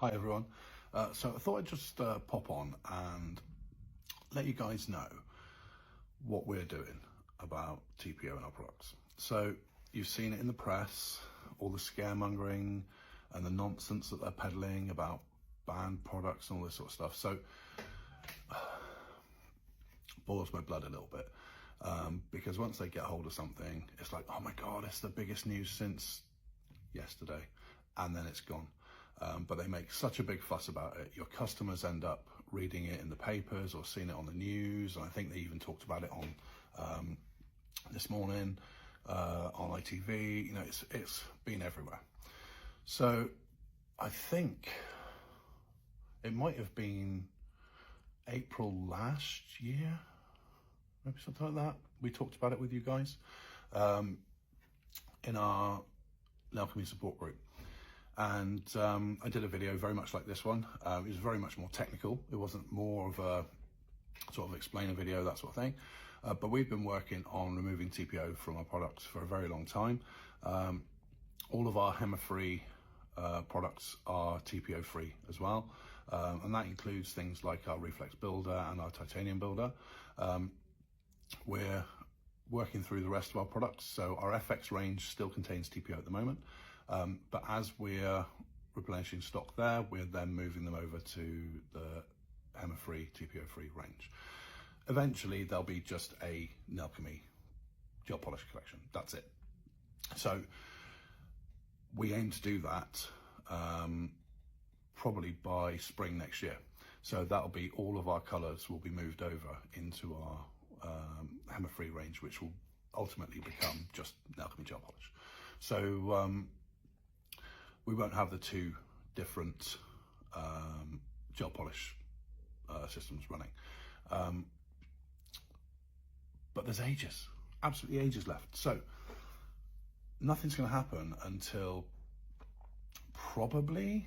Hi everyone. So I thought I'd just pop on and let you guys know what we're doing about TPO and our products. So you've seen it in the press, all the scaremongering and the nonsense that they're peddling about banned products and all this sort of stuff. So boils my blood a little bit because once they get hold of something, it's like, oh my God, it's the biggest news since yesterday, and then it's gone. But they make such a big fuss about it. Your customers end up reading it in the papers or seeing it on the news. And I think they even talked about it on this morning on ITV. You know, it's been everywhere. So I think it might have been April last year, maybe something like that. We talked about it with you guys in our Nailchemy support group. And I did a video very much like this one. It was very much more technical. It wasn't more of a sort of explainer video, that sort of thing. But we've been working on removing TPO from our products for a very long time. All of our HEMA-free products are TPO free as well. And that includes things like our Reflex Builder and our Titanium Builder. We're working through the rest of our products. So our FX range still contains TPO at the moment. But as we're replenishing stock there, we're then moving them over to the HEMA-free, TPO-free range. Eventually, there'll be just a Nailchemy gel polish collection. That's it. So we aim to do that probably by spring next year. So that'll be all of our colors will be moved over into our HEMA-free range, which will ultimately become just Nailchemy gel polish. So we won't have the two different gel polish systems running. But there's ages, absolutely ages left. So nothing's going to happen until probably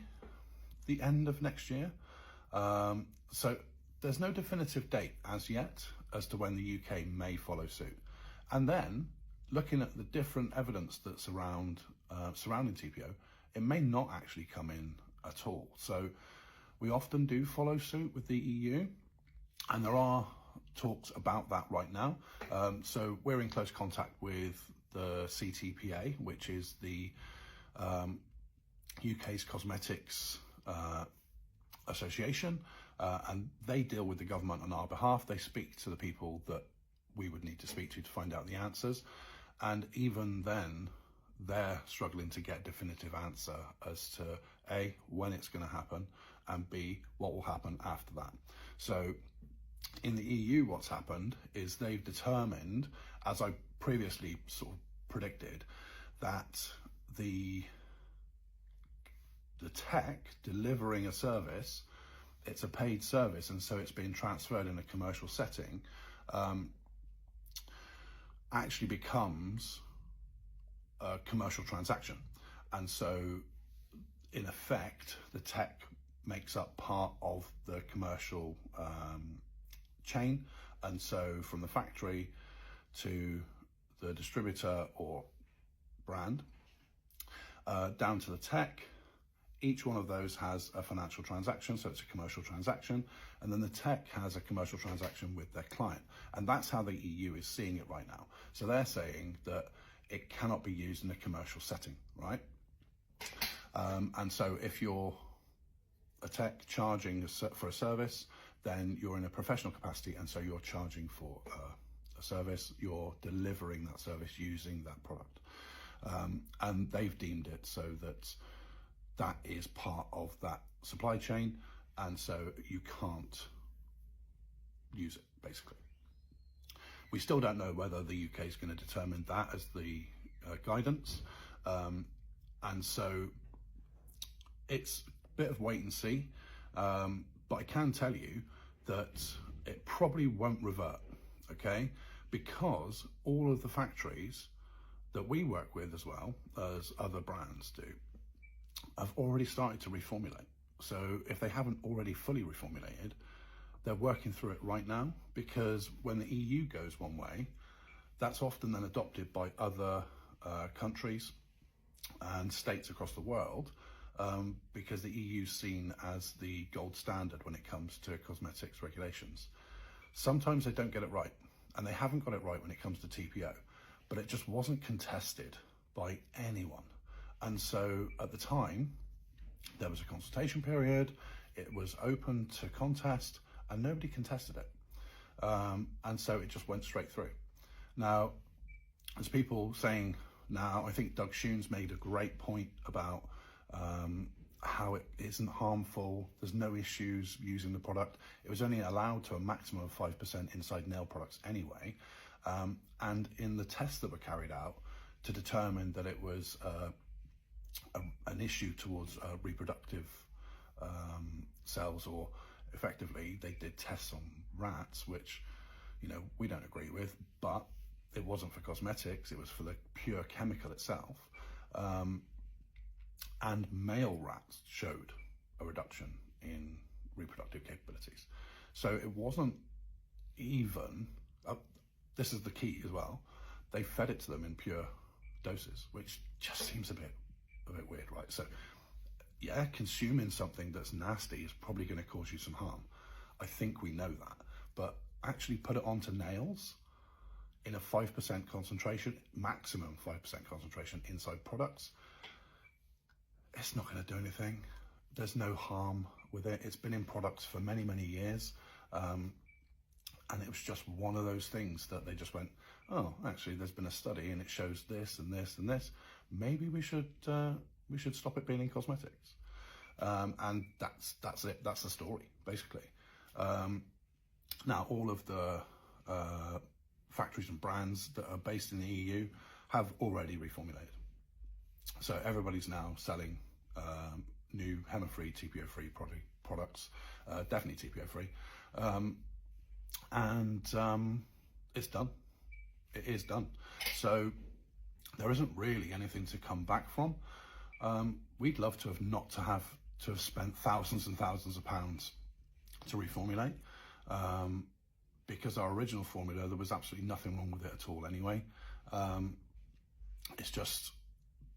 the end of next year. So there's no definitive date as yet as to when the UK may follow suit. And then looking at the different evidence that's surrounding TPO, it may not actually come in at all. So we often do follow suit with the EU, and there are talks about that right now. So we're in close contact with the CTPA, which is the UK's Cosmetics Association, and they deal with the government on our behalf. They speak to the people that we would need to speak to find out the answers. And even then, they're struggling to get a definitive answer as to A, when it's going to happen, and B, what will happen after that. So in the EU, what's happened is they've determined, as I previously sort of predicted, that the tech delivering a service, it's a paid service, and so it's being transferred in a commercial setting, actually becomes a commercial transaction. And so in effect, the tech makes up part of the commercial chain. And so from the factory to the distributor or brand, down to the tech, each one of those has a financial transaction, so it's a commercial transaction, and then the tech has a commercial transaction with their client. And that's how the EU is seeing it right now. So they're saying that it cannot be used in a commercial setting, right? And so if you're a tech charging for a service, then you're in a professional capacity, and so you're charging for a service, you're delivering that service using that product. And they've deemed it so that that is part of that supply chain, and so you can't use it, basically. We still don't know whether the UK is going to determine that as the guidance, and so it's a bit of wait and see, but I can tell you that it probably won't revert, okay? Because all of the factories that we work with, as well as other brands do, have already started to reformulate. So if they haven't already fully reformulated, they're working through it right now, because when the EU goes one way, that's often then adopted by other countries and states across the world, because the EU is seen as the gold standard when it comes to cosmetics regulations. Sometimes they don't get it right, and they haven't got it right when it comes to TPO, but it just wasn't contested by anyone. And so at the time, there was a consultation period, it was open to contest, and nobody contested it. And so it just went straight through. Now, there's people saying now, I think Doug Schoon's made a great point about how it isn't harmful, there's no issues using the product. It was only allowed to a maximum of 5% inside nail products anyway. And in the tests that were carried out to determine that it was an issue towards reproductive cells, or effectively they did tests on rats, which, you know, we don't agree with, but it wasn't for cosmetics, it was for the pure chemical itself. And male rats showed a reduction in reproductive capabilities. So it wasn't even, this is the key as well, they fed it to them in pure doses, which just seems a bit weird, right? So yeah, consuming something that's nasty is probably going to cause you some harm. I think we know that, but actually put it onto nails in a 5% concentration, maximum 5% concentration inside products, it's not going to do anything. There's no harm with it. It's been in products for many, many years. And it was just one of those things that they just went, oh, actually, there's been a study and it shows this and this and this. Maybe we should stop it being in cosmetics. And that's it. That's the story, basically. Now, all of the factories and brands that are based in the EU have already reformulated. So everybody's now selling new HEMA-free, TPO-free products, definitely TPO-free. And it's done. It is done. So there isn't really anything to come back from. We'd love to have spent thousands and thousands of pounds to reformulate, because our original formula, there was absolutely nothing wrong with it at all anyway. It's just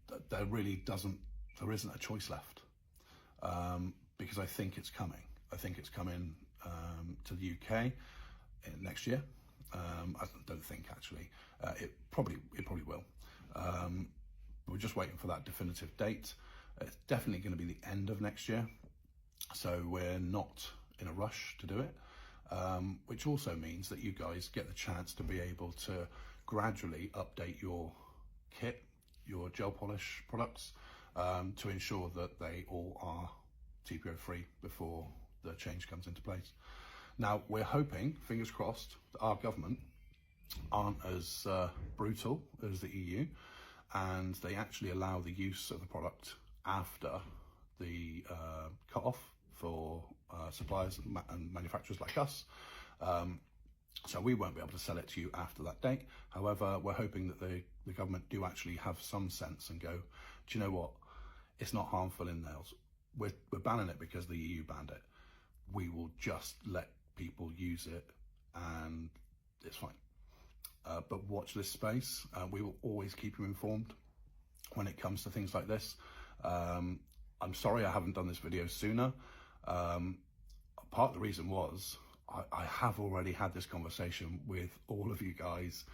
that there isn't a choice left, because I think it's coming. I think it's coming to the UK next year. I don't think, actually. It probably will. We're just waiting for that definitive date. It's definitely going to be the end of next year, so we're not in a rush to do it, which also means that you guys get the chance to be able to gradually update your kit, your gel polish products, to ensure that they all are TPO free before the change comes into place. Now, we're hoping, fingers crossed, that our government aren't as brutal as the EU, and they actually allow the use of the product after the cut-off for suppliers and manufacturers like us. So we won't be able to sell it to you after that date. However, we're hoping that the government do actually have some sense and go, do you know what? It's not harmful in nails. We're banning it because the EU banned it. We will just let people use it and it's fine. But watch this space. We will always keep you informed when it comes to things like this. I'm sorry I haven't done this video sooner. Part of the reason was I have already had this conversation with all of you guys,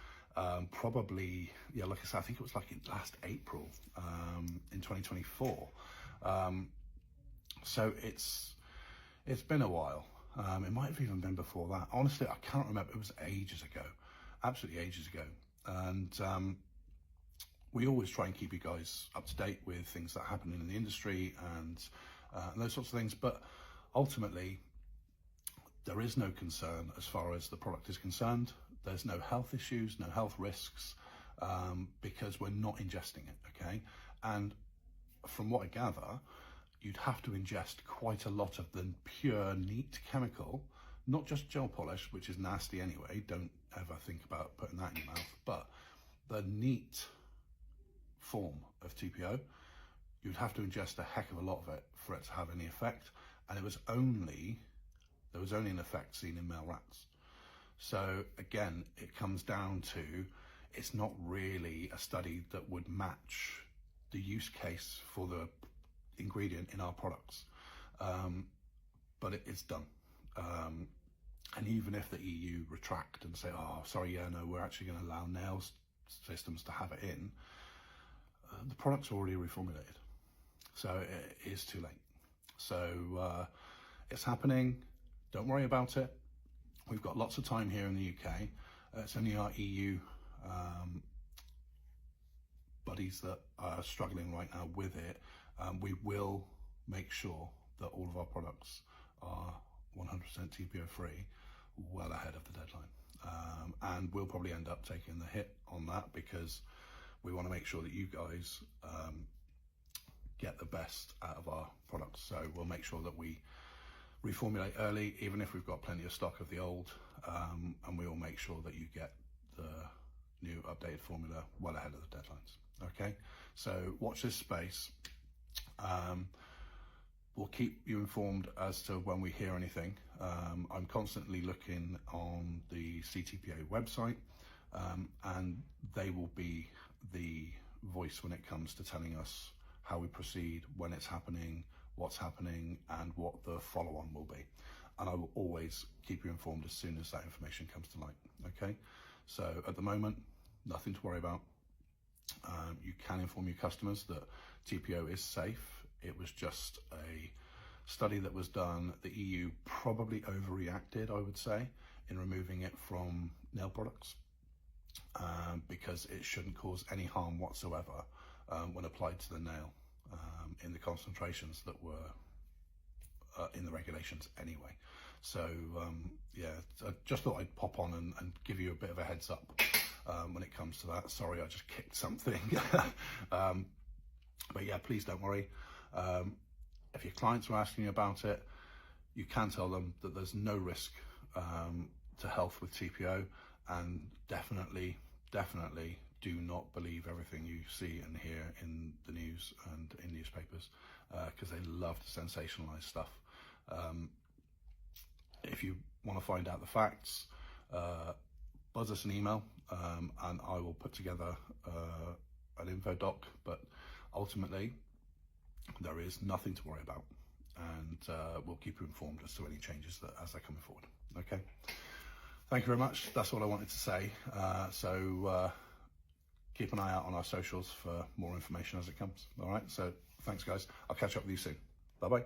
probably, yeah, like I said, I think it was like in last April, in 2024. So it's been a while. It might have even been before that. Honestly, I can't remember. It was ages ago, absolutely ages ago. And we always try and keep you guys up to date with things that are happening in the industry and those sorts of things. But ultimately, there is no concern as far as the product is concerned. There's no health issues, no health risks, because we're not ingesting it, okay? And from what I gather, you'd have to ingest quite a lot of the pure neat chemical, not just gel polish, which is nasty anyway. Don't ever think about putting that in your mouth, but the neat form of TPO, you'd have to ingest a heck of a lot of it for it to have any effect. And there was only an effect seen in male rats. So again, it comes down to, it's not really a study that would match the use case for the ingredient in our products. But it's done. And even if the EU retract and say, oh, sorry, yeah, no, we're actually going to allow nail systems to have it in, the product's already reformulated. So it is too late. So it's happening. Don't worry about it. We've got lots of time here in the UK. It's only our EU buddies that are struggling right now with it. We will make sure that all of our products are 100% TPO free well ahead of the deadline. And we'll probably end up taking the hit on that because we want to make sure that you guys get the best out of our products. So we'll make sure that we reformulate early, even if we've got plenty of stock of the old, and we will make sure that you get the new updated formula well ahead of the deadlines. Okay, so watch this space. We'll keep you informed as to when we hear anything. I'm constantly looking on the CTPO website, and they will be the voice when it comes to telling us how we proceed, when it's happening, what's happening, and what the follow-on will be. And I will always keep you informed as soon as that information comes to light. Okay, so at the moment, nothing to worry about. You can inform your customers that TPO is safe. It was just a study that was done. The EU probably overreacted, I would say, in removing it from nail products because it shouldn't cause any harm whatsoever when applied to the nail in the concentrations that were in the regulations anyway. So yeah, I just thought I'd pop on and give you a bit of a heads up when it comes to that. Sorry, I just kicked something. But yeah, please don't worry. If your clients are asking you about it, you can tell them that there's no risk to health with TPO, and definitely do not believe everything you see and hear in the news and in newspapers, because they love to sensationalize stuff. If you want to find out the facts, buzz us an email, and I will put together an info doc, but ultimately there is nothing to worry about, and we'll keep you informed as to any changes as they're coming forward. Okay, thank you very much. That's all I wanted to say. So keep an eye out on our socials for more information as it comes. All right, so thanks guys. I'll catch up with you soon. Bye bye.